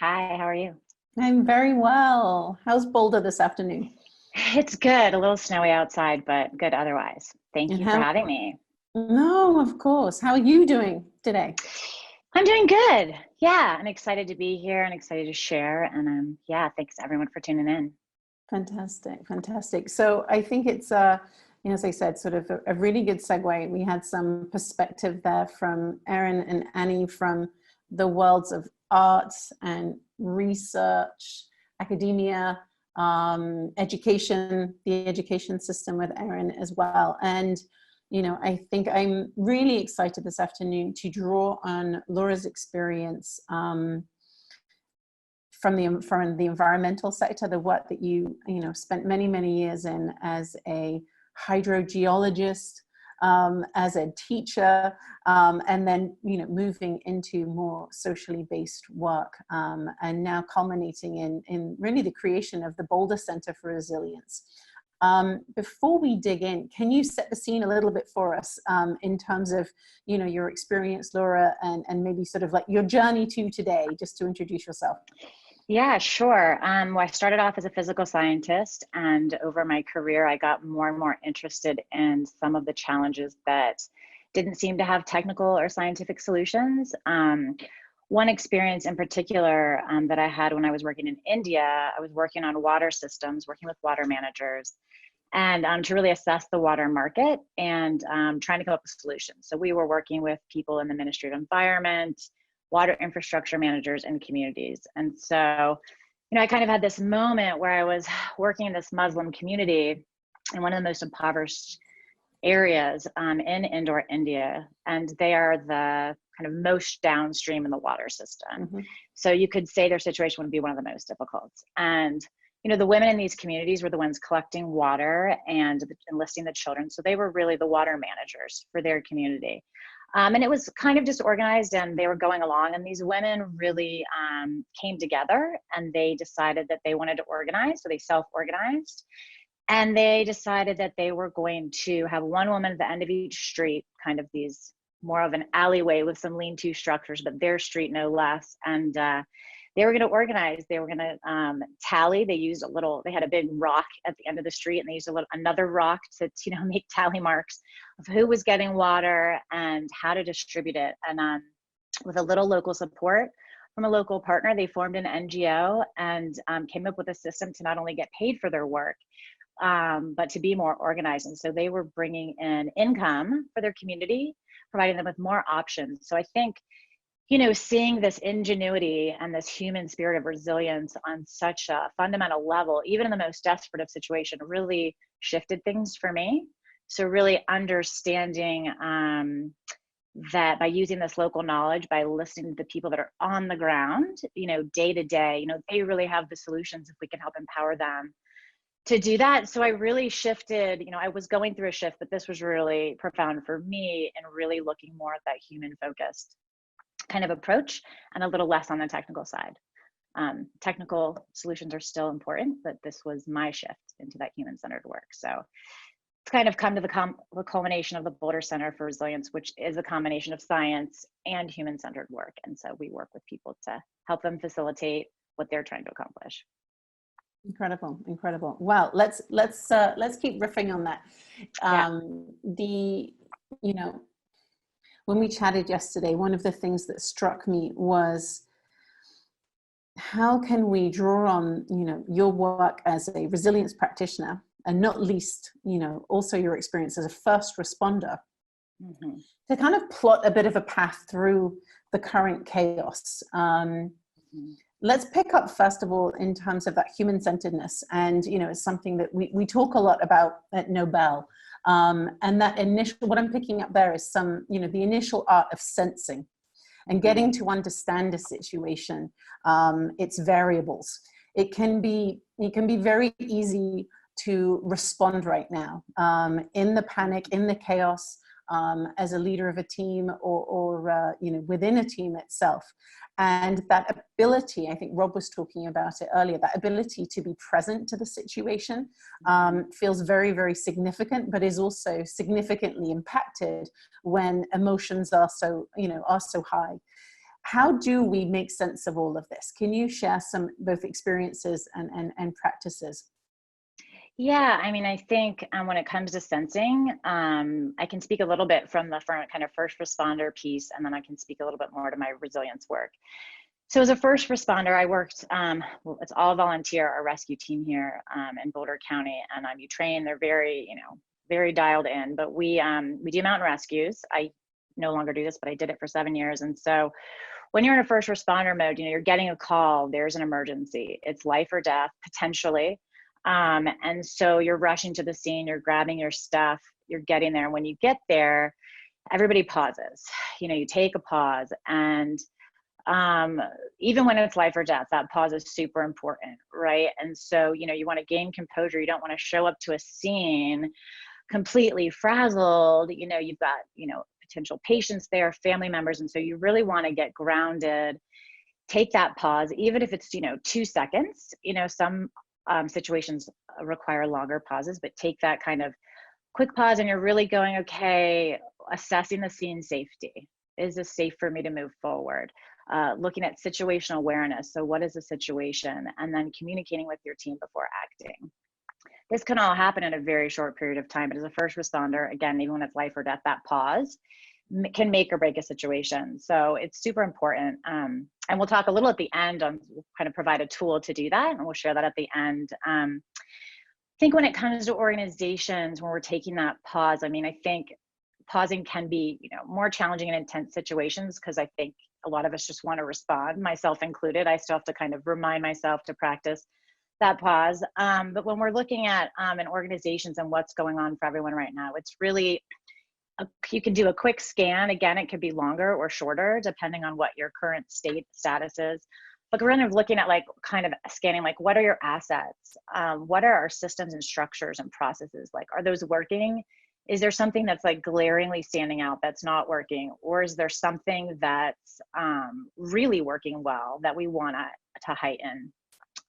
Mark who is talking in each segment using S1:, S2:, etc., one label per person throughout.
S1: Hi, how are you?
S2: I'm very well. How's Boulder this afternoon?
S1: It's good. A little snowy outside, but good otherwise. Thank
S2: And
S1: you for
S2: how?
S1: having me.
S2: No, of course. How are you doing today?
S1: I'm doing good. Yeah, I'm excited to be here and excited to share. And yeah, thanks everyone for tuning in.
S2: Fantastic, fantastic. So I think it's, as I said, sort of a really good segue. We had some perspective there from Erin and Annie from the worlds of arts and research, academia, education, the education system with Erin as well. And I think I'm really excited this afternoon to draw on Laura's experience from the environmental sector, the work that spent many years in as a hydrogeologist, as a teacher, and then moving into more socially based work, and now culminating in really the creation of the Boulder Center for Resilience. Before we dig in, can you set the scene a little bit for us, in terms of your experience, Laura, and maybe sort of like your journey to today, just to introduce yourself?
S1: Yeah, sure. Well, I started off as a physical scientist, and over my career, I got more and more interested in some of the challenges that didn't seem to have technical or scientific solutions. One experience in particular that I had when I was working in India, I was working on water systems, working with water managers, and to really assess the water market and trying to come up with solutions. So we were working with people in the Ministry of Environment, water infrastructure managers, and communities. And so, I kind of had this moment where I was working in this Muslim community in one of the most impoverished areas in indoor India, and they are the kind of most downstream in the water system.
S2: Mm-hmm.
S1: So you could say their situation would be one of the most difficult. And the women in these communities were the ones collecting water and enlisting the children. So they were really the water managers for their community. And it was kind of disorganized, and they were going along, and these women really came together and they decided that they wanted to organize. So they self-organized, and they decided that they were going to have one woman at the end of each street, kind of these more of an alleyway with some lean-to structures, but their street no less. And they were going to organize. They were going to tally. They had a big rock at the end of the street, and they used another rock to make tally marks of who was getting water and how to distribute it. And with a little local support from a local partner, they formed an NGO and came up with a system to not only get paid for their work, but to be more organized. And so they were bringing in income for their community, providing them with more options. So I think, seeing this ingenuity and this human spirit of resilience on such a fundamental level, even in the most desperate of situations, really shifted things for me. So really understanding that by using this local knowledge, by listening to the people that are on the ground, day to day, they really have the solutions if we can help empower them to do that. So I really shifted, I was going through a shift, but this was really profound for me, and really looking more at that human focused kind of approach and a little less on the technical side. Technical solutions are still important, but this was my shift into that human-centered work. So it's kind of come to the culmination of the Boulder Center for Resilience, which is a combination of science and human-centered work. And so we work with people to help them facilitate what they're trying to accomplish.
S2: Incredible, incredible. Well, let's keep riffing on that. When we chatted yesterday, one of the things that struck me was how can we draw on your work as a resilience practitioner, and not least also your experience as a first responder, mm-hmm. to kind of plot a bit of a path through the current chaos. Mm-hmm. Let's pick up, first of all, in terms of that human-centeredness. And, it's something that we talk a lot about at Nobel. And that what I'm picking up there is the initial art of sensing and getting to understand a situation, its variables. It can be very easy to respond right now in the panic, in the chaos, as a leader of a team or within a team itself. And that ability, I think Rob was talking about it earlier, that ability to be present to the situation feels very, very significant, but is also significantly impacted when emotions are so high. how do we make sense of all of this? Can you share some both experiences and practices?
S1: Yeah, I mean, I think when it comes to sensing, I can speak a little bit from the kind of first responder piece, and then I can speak a little bit more to my resilience work. So as a first responder, I worked, well, it's all volunteer, our rescue team here in Boulder County, and you train, they're very, very dialed in, but we do mountain rescues. I no longer do this, but I did it for 7 years. And so when you're in a first responder mode, you're getting a call, there's an emergency, it's life or death, potentially. And so you're rushing to the scene, you're grabbing your stuff, you're getting there. And when you get there, everybody pauses, you take a pause, and even when it's life or death, that pause is super important, right? And so, you want to gain composure. You don't want to show up to a scene completely frazzled. You've got, potential patients there, family members. And so you really want to get grounded, take that pause, even if it's, 2 seconds. Some situations require longer pauses, but take that kind of quick pause, and you're really going, okay, assessing the scene safety. Is this safe for me to move forward? Looking at situational awareness. So what is the situation? And then communicating with your team before acting. This can all happen in a very short period of time. But as a first responder, again, even when it's life or death, that pause can make or break a situation. So it's super important. And we'll talk a little at the end on kind of provide a tool to do that. And we'll share that at the end. I think when it comes to organizations, when we're taking that pause, I mean, I think pausing can be, more challenging in intense situations, because I think a lot of us just want to respond, myself included. I still have to kind of remind myself to practice that pause. But when we're looking at in organizations and what's going on for everyone right now, it's really, you can do a quick scan. Again, it could be longer or shorter, depending on what your current status is. But we're kind of looking at kind of scanning, what are your assets? What are our systems and structures and processes? Are those working? Is there something that's glaringly standing out that's not working? Or is there something that's really working well that we want to heighten?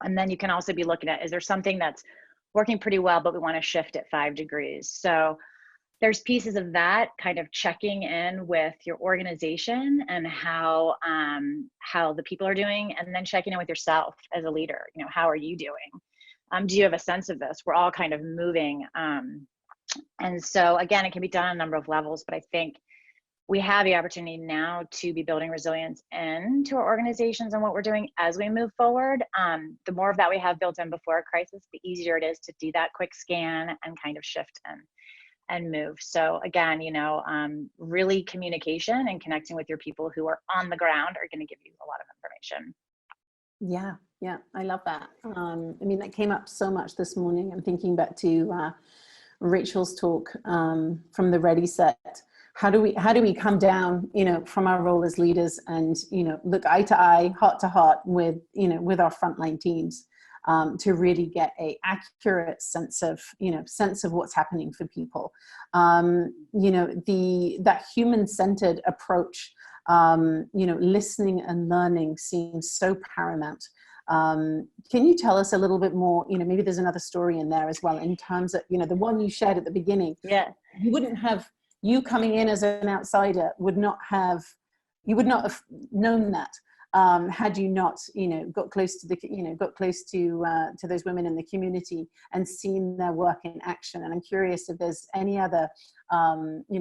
S1: And then you can also be looking at, is there something that's working pretty well, but we want to shift it 5 degrees? So there's pieces of that, kind of checking in with your organization and how the people are doing, and then checking in with yourself as a leader. How are you doing? Do you have a sense of this? We're all kind of moving. And so again, it can be done on a number of levels, but I think we have the opportunity now to be building resilience into our organizations and what we're doing as we move forward. The more of that we have built in before a crisis, the easier it is to do that quick scan and kind of shift and move. So again, really communication and connecting with your people who are on the ground are going to give you a lot of information.
S2: Yeah, I love that. I mean, that came up so much this morning. I'm thinking back to Rachel's talk from the Ready Set. How do we come down, from our role as leaders and, look eye to eye, heart to heart with our frontline teams, to really get a accurate sense of what's happening for people. That human-centered approach, listening and learning seems so paramount. Can you tell us a little bit more, maybe there's another story in there as well, in terms of, the one you shared at the beginning.
S1: Yeah.
S2: You coming in as an outsider would not have known that, had you not, got close to those women in the community and seen their work in action. And I'm curious if there's any other,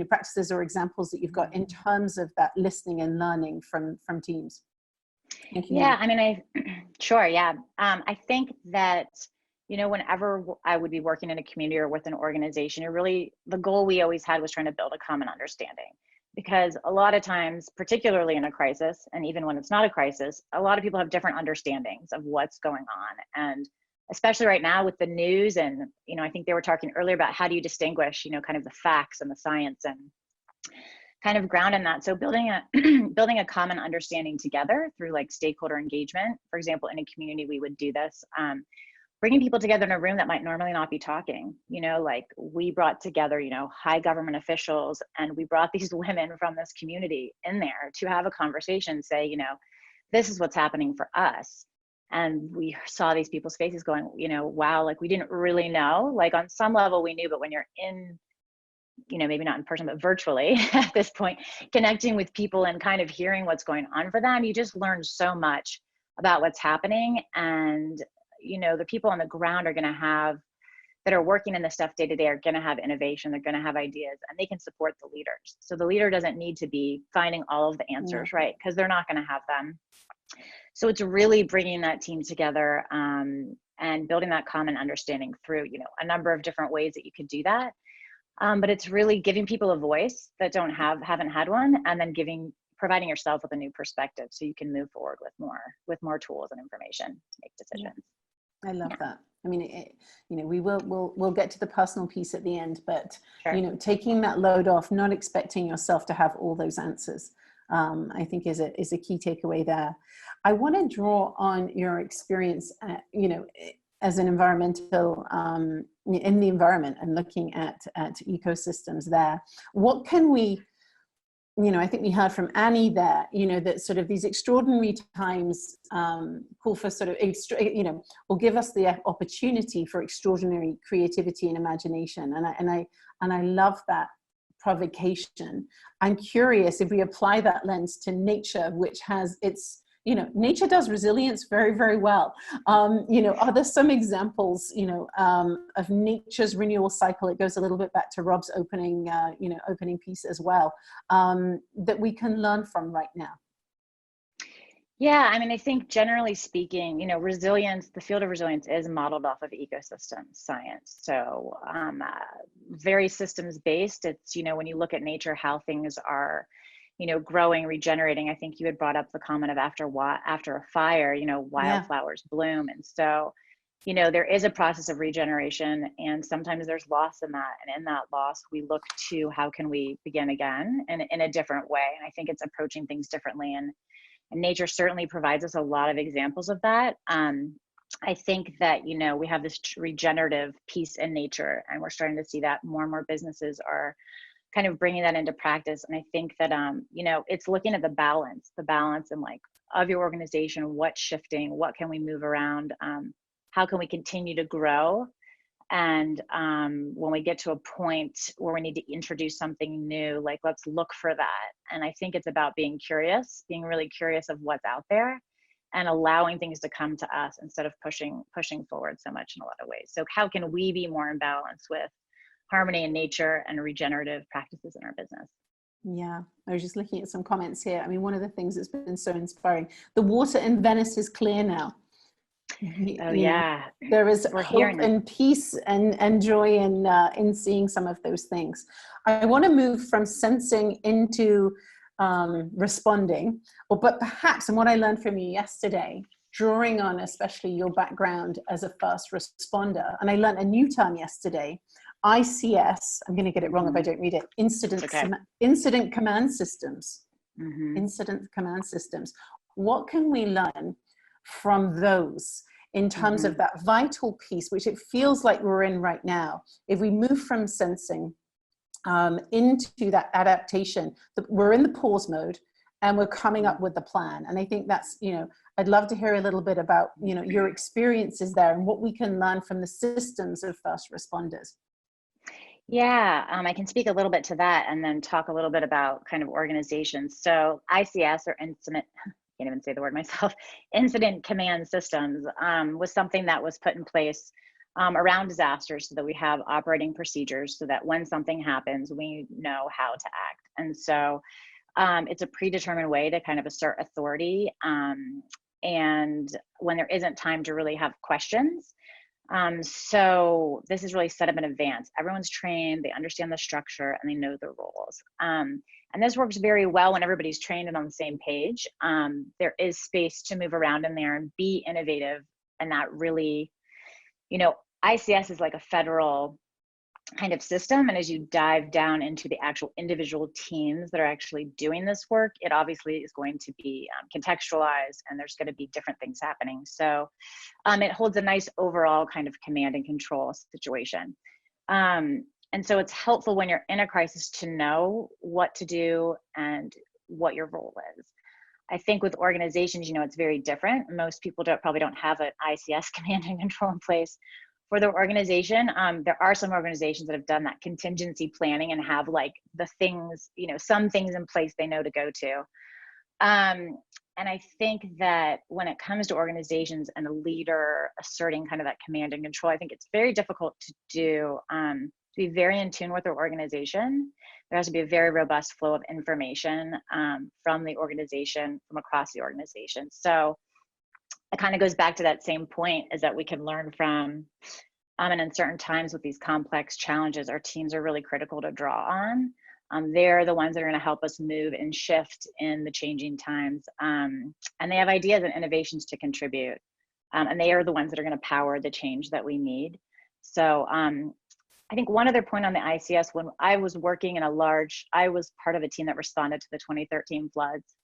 S2: practices or examples that you've got in terms of that listening and learning from teams.
S1: Yeah, I mean, sure. Yeah. I think that, whenever I would be working in a community or with an organization, the goal we always had was trying to build a common understanding. Because a lot of times, particularly in a crisis, and even when it's not a crisis, a lot of people have different understandings of what's going on. And especially right now with the news, and, I think they were talking earlier about how do you distinguish, kind of the facts and the science, and kind of ground in that. So building a common understanding together through stakeholder engagement. For example, in a community, we would do this. Bringing people together in a room that might normally not be talking, we brought together, high government officials, and we brought these women from this community in there to have a conversation, say, this is what's happening for us. And we saw these people's faces going, wow, we didn't really know, on some level we knew, but when you're in maybe not in person, but virtually at this point, connecting with people and kind of hearing what's going on for them, you just learn so much about what's happening. And, the people on the ground are going to have, that are working in this stuff day to day, are going to have innovation. They're going to have ideas, and they can support the leaders. So the leader doesn't need to be finding all of the answers, right? Because they're not going to have them. So it's really bringing that team together, and building that common understanding through, a number of different ways that you could do that. But it's really giving people a voice that haven't had one, and then providing yourself with a new perspective so you can move forward with more tools and information to make decisions.
S2: I love that. I mean, we'll get to the personal piece at the end, but sure. Taking that load off, not expecting yourself to have all those answers, I think is a key takeaway there. I want to draw on your experience, as an environmental, in the environment, and looking at ecosystems there. What can we, I think we heard from Annie there, that sort of these extraordinary times call for sort of, will give us the opportunity for extraordinary creativity and imagination. And I love that provocation. I'm curious if we apply that lens to nature, which has its, nature does resilience very, very well. Are there some examples, of nature's renewal cycle? It goes a little bit back to Rob's opening piece as well, that we can learn from right now?
S1: Yeah, I mean, I think generally speaking, resilience, the field of resilience is modeled off of ecosystem science. So very systems based. It's, when you look at nature, how things are, growing, regenerating. I think you had brought up the comment of after a fire, wildflowers bloom. And so, there is a process of regeneration, and sometimes there's loss in that. And in that loss, we look to how can we begin again in a different way. And I think it's approaching things differently. And nature certainly provides us a lot of examples of that. I think that, we have this regenerative piece in nature, and we're starting to see that more and more businesses are kind of bringing that into practice. And I think that, it's looking at the balance and of your organization, what's shifting, what can we move around, how can we continue to grow? And when we get to a point where we need to introduce something new, let's look for that. And I think it's about being really curious of what's out there, and allowing things to come to us instead of pushing forward so much in a lot of ways. So how can we be more in balance with harmony in nature and regenerative practices in our business?
S2: Yeah, I was just looking at some comments here. I mean, one of the things that's been so inspiring, the water in Venice is clear now.
S1: Oh yeah,
S2: there is hope and peace and joy in seeing some of those things. I want to move from sensing into responding, but perhaps, and what I learned from you yesterday, drawing on especially your background as a first responder, and I learned a new term yesterday, ICS. I'm going to get it wrong if I don't read it. Incident command systems. Mm-hmm. Incident command systems. What can we learn from those in terms of that vital piece, which it feels like we're in right now? If we move from sensing into that adaptation, we're in the pause mode and we're coming up with the plan. And I think that's, I'd love to hear a little bit about, your experiences there and what we can learn from the systems of first responders.
S1: Yeah, I can speak a little bit to that, and then talk a little bit about kind of organizations. So ICS, or incident, can't even say the word myself, incident command systems, was something that was put in place around disasters, so that we have operating procedures so that when something happens, we know how to act. And so it's a predetermined way to kind of assert authority. And when there isn't time to really have questions. So this is really set up in advance. Everyone's trained, they understand the structure, and they know their roles. And this works very well when everybody's trained and on the same page. There is space to move around in there and be innovative. And that really, ICS is like a federal kind of system. And as you dive down into the actual individual teams that are actually doing this work, it obviously is going to be contextualized, and there's going to be different things happening. So it holds a nice overall kind of command and control situation. And so it's helpful when you're in a crisis to know what to do and what your role is. I think with organizations, it's very different. Most people probably don't have an ICS command and control in place. For the organization, there are some organizations that have done that contingency planning and have like the things, some things in place they know to go to. And I think that when it comes to organizations and a leader asserting kind of that command and control, I think it's very difficult to do, to be very in tune with their organization. There has to be a very robust flow of information from the organization, from across the organization. So it kind of goes back to that same point, is that we can learn from, and in certain times with these complex challenges, our teams are really critical to draw on. They're the ones that are going to help us move and shift in the changing times. And they have ideas and innovations to contribute. And they are the ones that are going to power the change that we need. So I think one other point on the ICS, when I was working in I was part of a team that responded to the 2013 floods.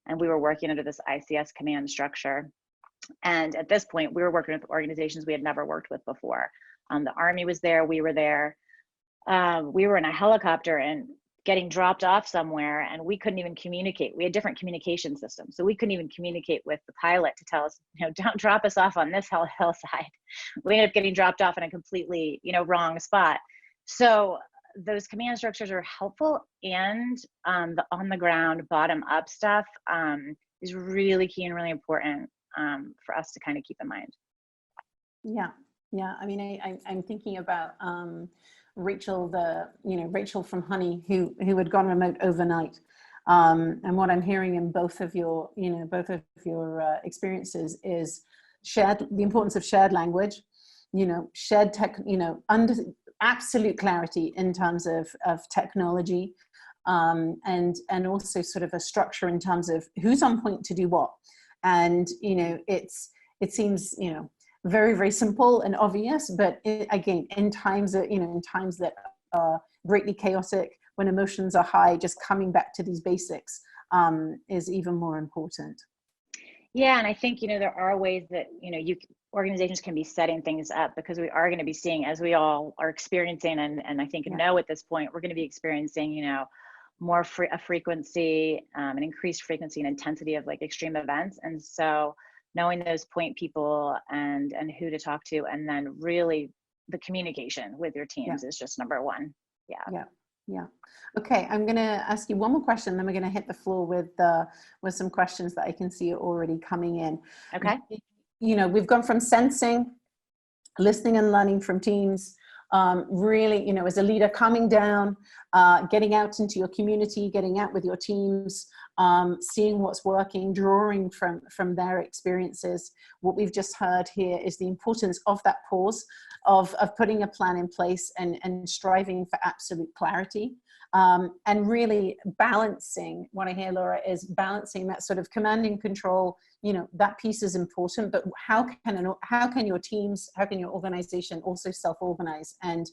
S1: And we were working under this ICS command structure. And at this point, we were working with organizations we had never worked with before. The Army was there, we were there. We were in a helicopter and getting dropped off somewhere, and we couldn't even communicate. We had different communication systems, so we couldn't even communicate with the pilot to tell us, don't drop us off on this hillside. We ended up getting dropped off in a completely, wrong spot. So those command structures are helpful, and the on the ground, bottom up stuff is really key and really important for us to kind of keep in mind.
S2: Yeah. I mean, I'm thinking about Rachel, Rachel from Honey, who had gone remote overnight. And what I'm hearing in both of your experiences is the importance of shared language, shared tech, under absolute clarity in terms of technology, and also sort of a structure in terms of who's on point to do what. And, it seems, very, very simple and obvious, but again, in times that are greatly chaotic, when emotions are high, just coming back to these basics is even more important.
S1: Yeah, and I think, there are ways that, organizations can be setting things up, because we are going to be seeing, as we all are experiencing, and I think know at this point, we're going to be experiencing, more a frequency, an increased frequency and intensity of like extreme events. And so knowing those point people and who to talk to, and then really the communication with your teams is just number one. Yeah.
S2: Okay, I'm going to ask you one more question, then we're going to hit the floor with some questions that I can see are already coming in.
S1: Okay.
S2: We've gone from sensing, listening and learning from teams, really, as a leader, coming down, getting out into your community, getting out with your teams, seeing what's working, drawing from their experiences. What we've just heard here is the importance of that pause, of putting a plan in place and striving for absolute clarity. And really balancing, what I hear, Laura, is balancing that sort of command and control. That piece is important, but how can your teams, how can your organization also self-organize? And,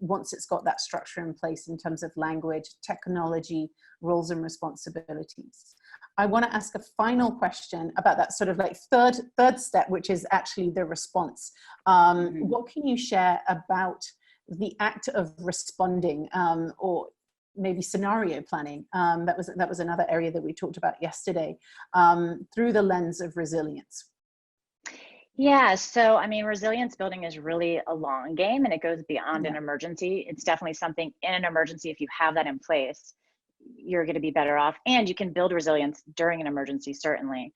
S2: once it's got that structure in place in terms of language, technology, roles and responsibilities. I want to ask a final question about that sort of like third step, which is actually the response. What can you share about the act of responding, or maybe scenario planning? That was another area that we talked about yesterday, through the lens of resilience.
S1: Yeah, so I mean, resilience building is really a long game, and it goes beyond an emergency. It's definitely something in an emergency. If you have that in place, you're going to be better off, and you can build resilience during an emergency, certainly.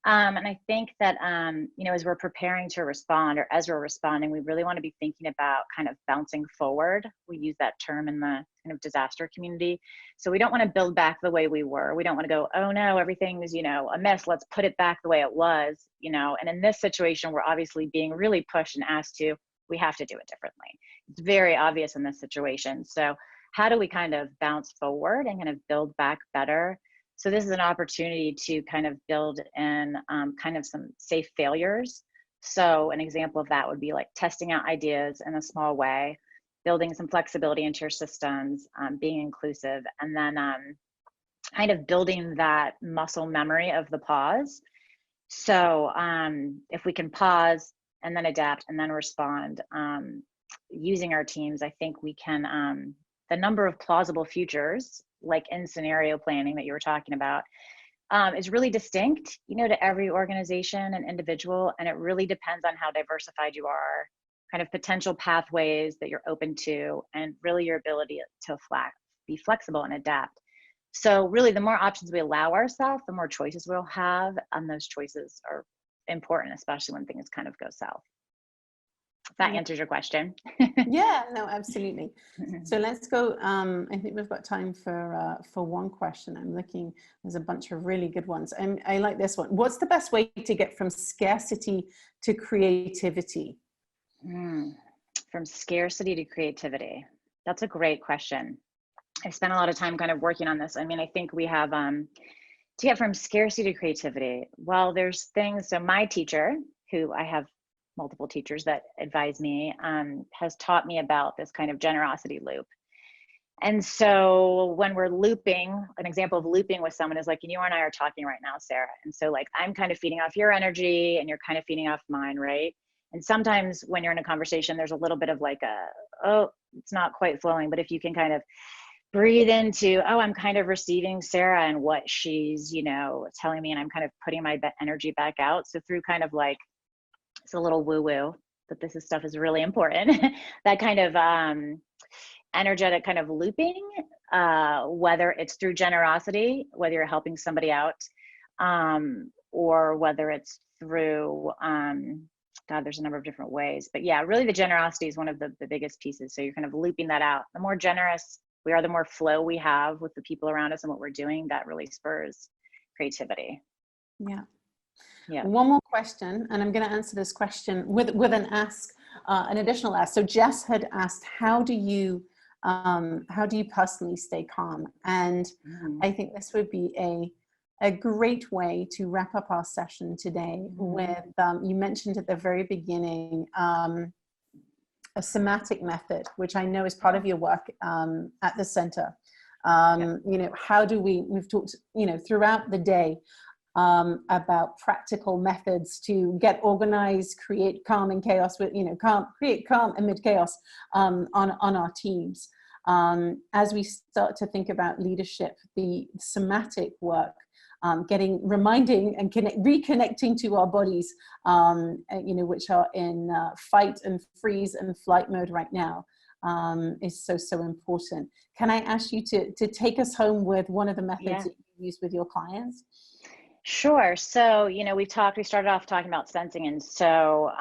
S1: And I think that, as we're preparing to respond, or as we're responding, we really want to be thinking about kind of bouncing forward. We use that term in the kind of disaster community. So we don't want to build back the way we were. We don't want to go, oh no, everything's, a mess. Let's put it back the way it was, and in this situation, we're obviously being really pushed and asked to, we have to do it differently. It's very obvious in this situation. So how do we kind of bounce forward and kind of build back better? So this is an opportunity to kind of build in kind of some safe failures. So an example of that would be like testing out ideas in a small way, building some flexibility into your systems, being inclusive, and then kind of building that muscle memory of the pause. So if we can pause and then adapt and then respond, using our teams, I think we can, the number of plausible futures, like in scenario planning that you were talking about, is really distinct, to every organization and individual. And it really depends on how diversified you are, kind of potential pathways that you're open to, and really your ability to be flexible and adapt. So really, the more options we allow ourselves, the more choices we'll have. And those choices are important, especially when things kind of go south. If that answers your question.
S2: Yeah, no, absolutely. So let's go. I think we've got time for one question. I'm looking, there's a bunch of really good ones. I like this one. What's the best way to get from scarcity to creativity?
S1: From scarcity to creativity. That's a great question. I spent a lot of time kind of working on this. I mean, I think we have, to get from scarcity to creativity, well, there's things. So my teacher, who I have multiple teachers that advise me, has taught me about this kind of generosity loop. And so when we're looping, an example of looping with someone is like, you and I are talking right now, Sarah. And so like, I'm kind of feeding off your energy and you're kind of feeding off mine, right? And sometimes when you're in a conversation, there's a little bit of like it's not quite flowing, but if you can kind of breathe into, I'm kind of receiving Sarah and what she's, telling me, and I'm kind of putting my energy back out. So through kind of like, it's a little woo-woo, but this stuff is really important. That kind of energetic kind of looping, whether it's through generosity, whether you're helping somebody out, or whether it's through, there's a number of different ways. But yeah, really the generosity is one of the biggest pieces. So you're kind of looping that out. The more generous we are, the more flow we have with the people around us and what we're doing, that really spurs creativity.
S2: Yeah.
S1: Yeah.
S2: One more question, and I'm going to answer this question with an additional ask. So Jess had asked, how do you personally stay calm? And I think this would be a great way to wrap up our session today with, you mentioned at the very beginning, a somatic method, which I know is part of your work at the center. How do we've talked, throughout the day, about practical methods to get organized, create calm and chaos create calm amid chaos on our teams. As we start to think about leadership, the somatic work, reminding and reconnecting to our bodies, which are in fight and freeze and flight mode right now, is so important. Can I ask you to take us home with one of the methods that you use with your clients?
S1: Sure. So, we started off talking about sensing. And so,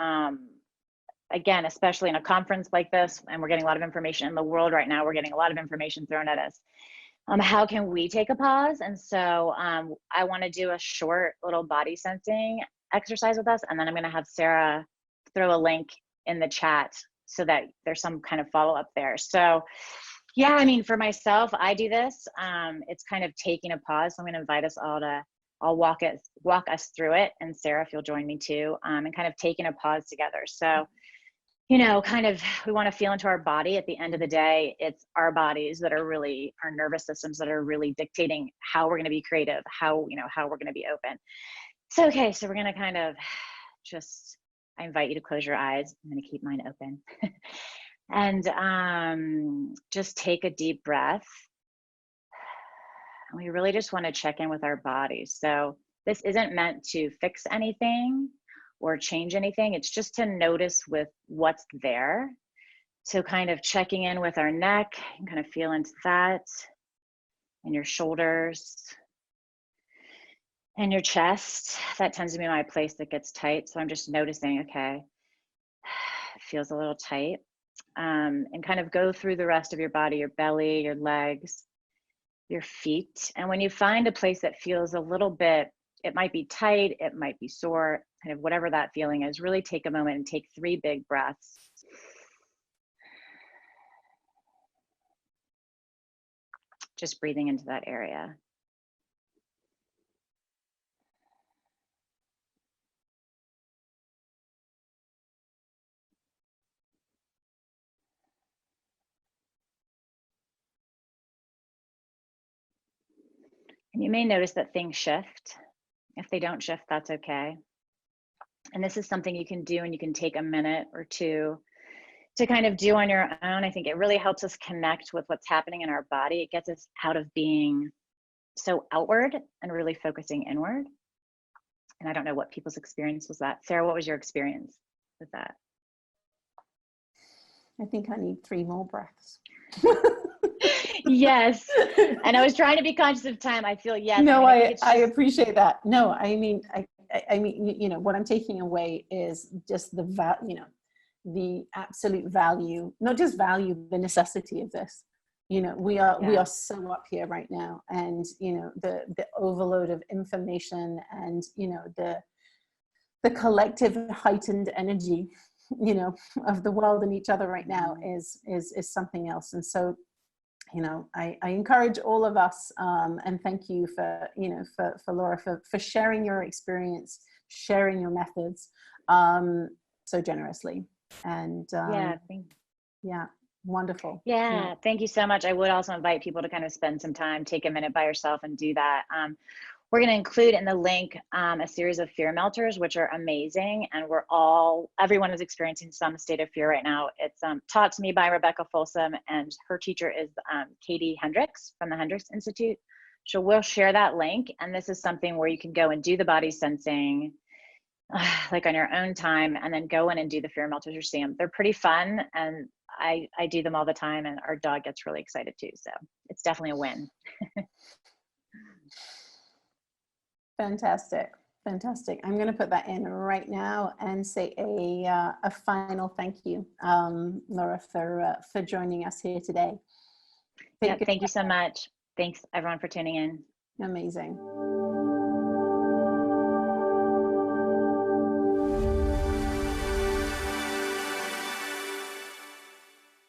S1: again, especially in a conference like this, and we're getting a lot of information in the world right now, we're getting a lot of information thrown at us. How can we take a pause? And so I want to do a short little body sensing exercise with us. And then I'm going to have Sarah throw a link in the chat so that there's some kind of follow up there. So yeah, I mean, for myself, I do this. It's kind of taking a pause. So I'm going to invite us all to, I'll walk us through it. And Sarah, if you'll join me too, and kind of taking a pause together. So, kind of, we want to feel into our body. At the end of the day, it's our bodies that are really, our nervous systems that are really dictating how we're going to be creative, how we're going to be open. So, okay, so we're going to kind of I invite you to close your eyes. I'm going to keep mine open. And just take a deep breath. And we really just want to check in with our bodies. So this isn't meant to fix anything or change anything. It's just to notice with what's there. So kind of checking in with our neck and kind of feel into that, and your shoulders and your chest. That tends to be my place that gets tight. So I'm just noticing, okay, it feels a little tight. And kind of go through the rest of your body, your belly, your legs, your feet. And when you find a place that feels a little bit, it might be tight, it might be sore, kind of whatever that feeling is, really take a moment and take 3 big breaths. Just breathing into that area. And you may notice that things shift. If they don't shift, that's okay. And this is something you can do, and you can take a minute or two to kind of do on your own. I think it really helps us connect with what's happening in our body. It gets us out of being so outward and really focusing inward. And I don't know what people's experience was that. Sarah, what was your experience with that?
S2: I think I need 3 more breaths.
S1: Yes. And I was trying to be conscious of time. I feel, yes.
S2: No,
S1: I mean,
S2: I appreciate that. No, I mean, I mean, you know, what I'm taking away is just the the absolute value, not just value, the necessity of this. You know, we are so up here right now, and you know, the overload of information, and you know, the collective heightened energy, you know, of the world and each other right now is something else. And so, you know, I encourage all of us, and thank you for, you know, for Laura, for sharing your experience, sharing your methods so generously. And yeah, wonderful.
S1: Yeah, thank you so much. I would also invite people to kind of spend some time, take a minute by yourself and do that. We're going to include in the link a series of fear melters, which are amazing. And everyone is experiencing some state of fear right now. It's taught to me by Rebecca Folsom, and her teacher is Katie Hendricks from the Hendricks Institute. So we'll share that link. And this is something where you can go and do the body sensing like on your own time, and then go in and do the fear melters or see them. They're pretty fun. And I do them all the time, and our dog gets really excited too. So it's definitely a win.
S2: Fantastic. Fantastic. I'm going to put that in right now and say a final thank you, Laura, for joining us here today.
S1: Thank you so much. Thanks everyone for tuning in.
S2: Amazing.